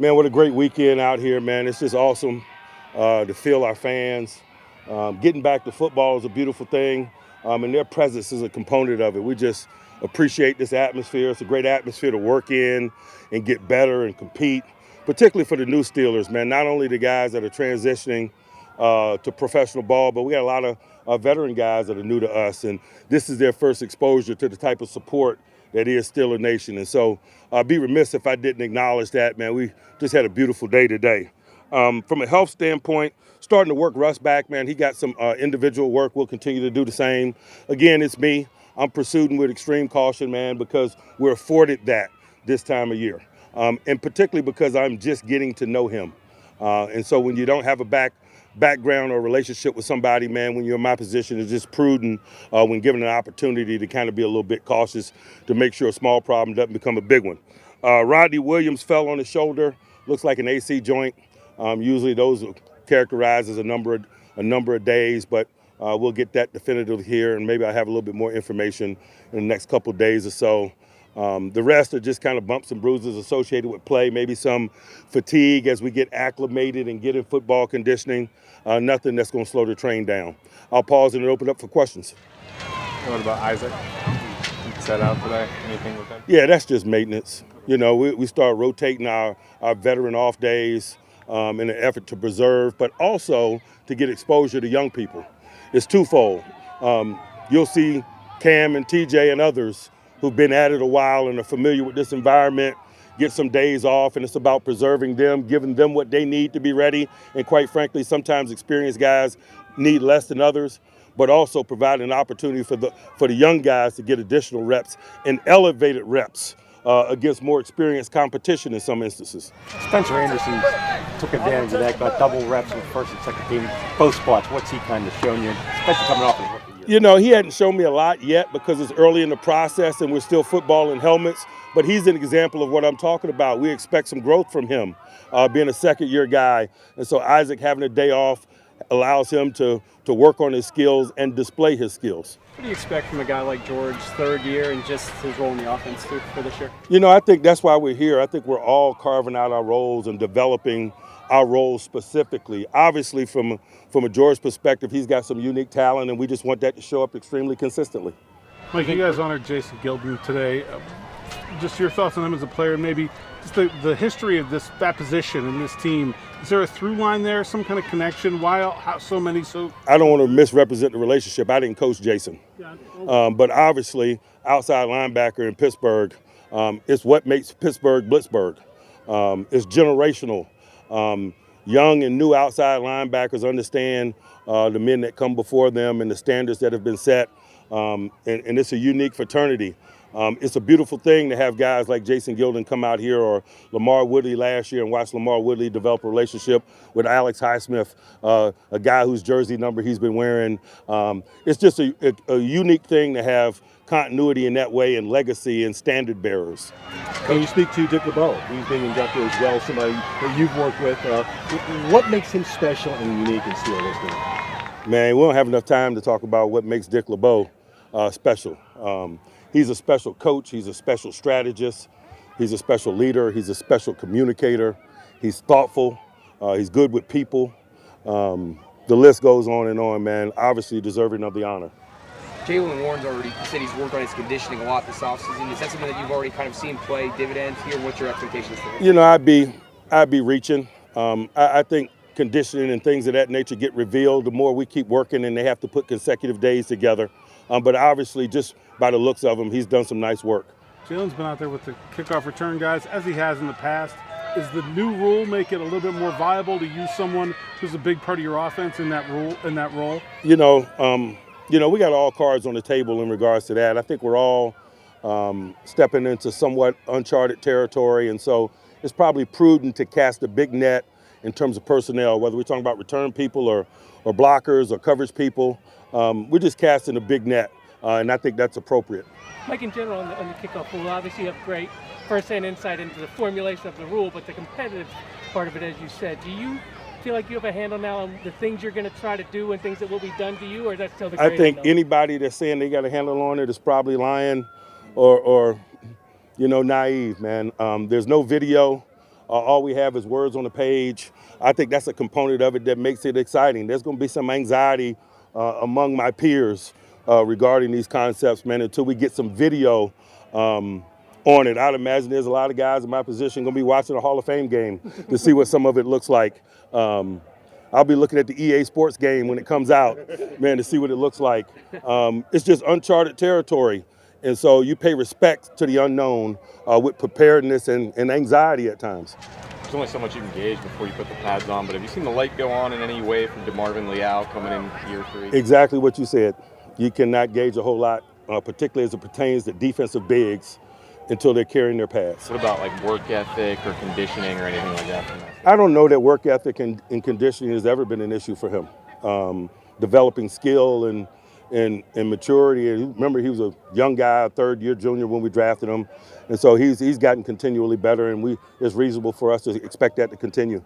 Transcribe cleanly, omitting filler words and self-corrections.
Man, what a great weekend out here, man. It's just awesome to feel our fans. Getting back to football is a beautiful thing, and their presence is a component of it. We just appreciate this atmosphere. It's a great atmosphere to work in and get better and compete, particularly for the new Steelers, man. Not only the guys that are transitioning to professional ball, but we got a lot of veteran guys that are new to us, and this is their first exposure to the type of support that is Steeler Nation. And so I'd be remiss if I didn't acknowledge that, man. We just had a beautiful day today. From a health standpoint, starting to work Russ back, man. He got some individual work. We'll continue to do the same. Again, it's me. I'm proceeding with extreme caution, man, because we're afforded that this time of year. And particularly because I'm just getting to know him. And so when you don't have a background or relationship with somebody, man, when you're in my position, it's just prudent when given an opportunity to kind of be a little bit cautious to make sure a small problem doesn't become a big one. Rodney Williams fell on his shoulder, looks like an AC joint. Usually those are characterized as a number of days, but we'll get that definitively here, and maybe I'll have a little bit more information in the next couple of days or so. The rest are just kind of bumps and bruises associated with play, maybe some fatigue as we get acclimated and get in football conditioning. Nothing that's going to slow the train down. I'll pause and open up for questions. What about Isaac? Set out today? Anything with him? Yeah, that's just maintenance. You know, we start rotating our veteran off days in an effort to preserve, but also to get exposure to young people. It's twofold. You'll see Cam and TJ and others who've been at it a while and are familiar with this environment get some days off, and it's about preserving them, giving them what they need to be ready. And quite frankly, sometimes experienced guys need less than others, but also providing an opportunity for the young guys to get additional reps and elevated reps against more experienced competition in some instances. Spencer Anderson took advantage of that, got double reps with first and second team, both spots. What's he kind of shown you, especially coming off his rookie year? You know, he hadn't shown me a lot yet because it's early in the process and we're still footballing helmets, but he's an example of what I'm talking about. We expect some growth from him, being a second-year guy. And so Isaac having a day off allows him to work on his skills and display his skills. What do you expect from a guy like George, third year, and just his role in the offense too for this year? You know, I think that's why we're here. I think we're all carving out our roles and developing our roles specifically. Obviously, from a George perspective, he's got some unique talent, and we just want that to show up extremely consistently. Mike, you guys honored Jason Gilden today. Just your thoughts on him as a player, and maybe just the history of that position and this team. Is there a through line there, some kind of connection? How so many? I don't want to misrepresent the relationship. I didn't coach Jason. But obviously, outside linebacker in Pittsburgh, it's what makes Pittsburgh Blitzburgh. It's generational. Young and new outside linebackers understand the men that come before them and the standards that have been set. And it's a unique fraternity. It's a beautiful thing to have guys like Jason Gilden come out here, or Lamar Woodley last year, and watch Lamar Woodley develop a relationship with Alex Highsmith, a guy whose jersey number he's been wearing. It's just a unique thing to have continuity in that way and legacy and standard bearers. Can you speak to Dick LeBeau? He's being inducted as well, somebody that you've worked with. What makes him special and unique in Steelers history? Man, we don't have enough time to talk about what makes Dick LeBeau special. He's a special coach. He's a special strategist. He's a special leader. He's a special communicator. He's thoughtful. He's good with people. The list goes on and on, man. Obviously deserving of the honor. Jaylen Warren's already, you said he's worked on his conditioning a lot this offseason. Is that something that you've already kind of seen play dividends here? What's your expectations for him? You know, I'd be reaching. I think conditioning and things of that nature get revealed the more we keep working and they have to put consecutive days together. But obviously, just by the looks of him, he's done some nice work. Jaylen's been out there with the kickoff return guys, as he has in the past. Is the new rule make it a little bit more viable to use someone who's a big part of your offense in that role? You know, we got all cards on the table in regards to that. I think we're all stepping into somewhat uncharted territory, and so it's probably prudent to cast a big net in terms of personnel, whether we're talking about return people or blockers or coverage people. We're just casting a big net, and I think that's appropriate. Mike, in general, on the kickoff rule, obviously you have great first-hand insight into the formulation of the rule, but the competitive part of it, as you said, do you feel like you have a handle now on the things you're going to try to do and things that will be done to you, or is that still the great I think unknown? Anybody that's saying they got a handle on it is probably lying or naive, man. There's no video. all we have is words on the page. I think that's a component of it that makes it exciting. There's going to be some anxiety among my peers regarding these concepts, man, until we get some video on it. I'd imagine there's a lot of guys in my position going to be watching a Hall of Fame game to see what some of it looks like. I'll be looking at the EA Sports game when it comes out, man, to see what it looks like. It's just uncharted territory. And so you pay respect to the unknown with preparedness and anxiety at times. There's only so much you can gauge before you put the pads on, but have you seen the light go on in any way from DeMarvin Leal coming in year 3? Exactly what you said. You cannot gauge a whole lot, particularly as it pertains to defensive bigs, until they're carrying their pads. What about like work ethic or conditioning or anything like that? I don't know that work ethic and conditioning has ever been an issue for him. Developing skill and maturity. And remember, he was a young guy, a third-year junior when we drafted him, and so he's gotten continually better. And it's reasonable for us to expect that to continue.